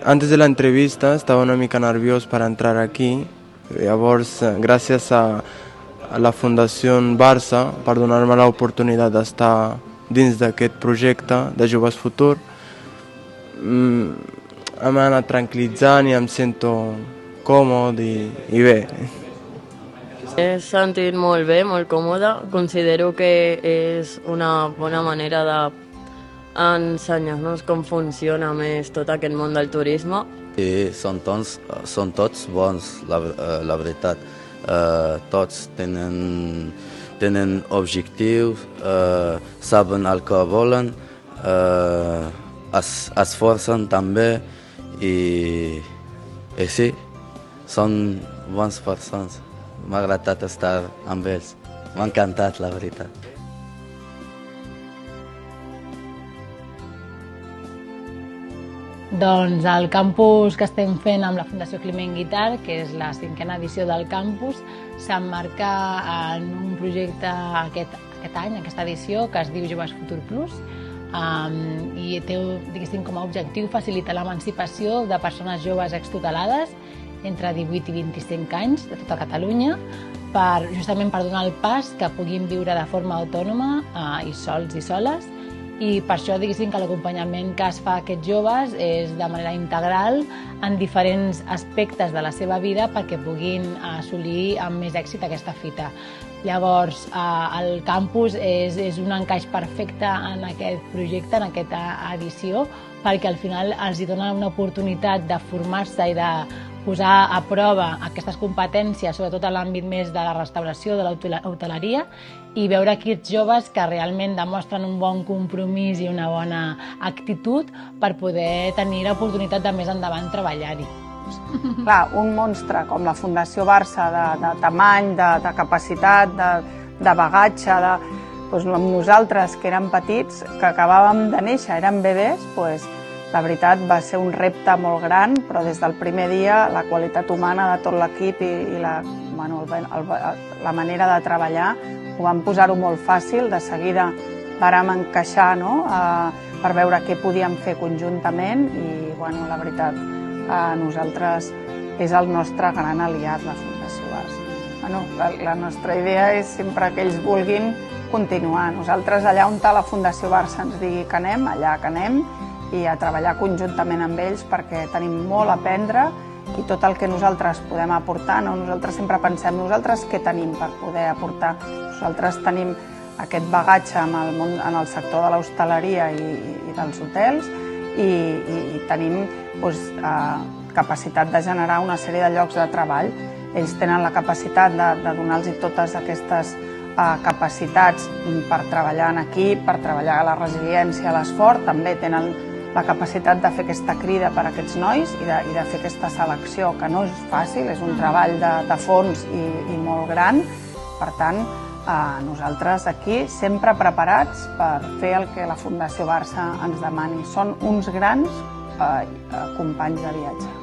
antes de la entrevista estava una mica nerviós per entrar aquí. Llavors, gràcies a la Fundació Barça per donar-me l'oportunitat d'estar dins d'aquest projecte de Joves Futur, m'ha anat tranquil·litzant i em sento còmode i bé. He sentit molt bé, molt còmode. Considero que és una bona manera d'ensenyar-nos com funciona més tot aquest món del turisme. I són tots bons, la veritat. Tots tenen objectius, saben el que volen, esforcen també i sí, són bones persones. M'ha agradat estar amb ells. M'ha encantat, la veritat. Doncs el campus que estem fent amb la Fundació Climent Guitart, que és la 5a edició del campus, s'emmarca en un projecte aquest any, aquesta edició, que es diu Joves Futur Plus, i té, diguéssim, com a objectiu facilitar l'emancipació de persones joves extutelades entre 18 i 25 anys de tota Catalunya, justament per donar el pas que puguin viure de forma autònoma i sols i soles. I per això, diguéssim, que l'acompanyament que es fa a aquests joves és de manera integral en diferents aspectes de la seva vida perquè puguin assolir amb més èxit aquesta fita. Llavors, el campus és un encaix perfecte en aquest projecte, en aquesta edició, perquè al final els dona una oportunitat de formar-se i de posar a prova aquestes competències, sobretot en l'àmbit més de la restauració, de l'hoteleria, i veure aquests joves que realment demostren un bon compromís i una bona actitud per poder tenir l'oportunitat de més endavant treballar-hi. Clar, un monstre com la Fundació Barça, de tamany, de capacitat, de bagatge, amb nosaltres que érem petits, que acabàvem de néixer, érem bebès, la veritat va ser un repte molt gran, però des del primer dia la qualitat humana de tot l'equip i la manera de treballar ho vam posar-ho molt fàcil. De seguida vàrem encaixar per veure què podíem fer conjuntament i la veritat a nosaltres és el nostre gran aliat, la Fundació Barça. La nostra idea és sempre que ells vulguin continuar. Nosaltres allà on la Fundació Barça ens digui que anem, allà que anem, i a treballar conjuntament amb ells perquè tenim molt a aprendre i tot el que nosaltres podem aportar. Nosaltres sempre pensem, nosaltres què tenim per poder aportar? Nosaltres tenim aquest bagatge en el sector de l'hostaleria i dels hotels i tenim capacitat de generar una sèrie de llocs de treball. Ells tenen la capacitat de donar-los totes aquestes capacitats per treballar en equip, per treballar a la resiliència, a l'esport. També tenen la capacitat de fer aquesta crida per a aquests nois i de fer aquesta selecció, que no és fàcil, és un treball de fons i molt gran. Per tant, nosaltres aquí sempre preparats per fer el que la Fundació Barça ens demani. Són uns grans companys de viatge.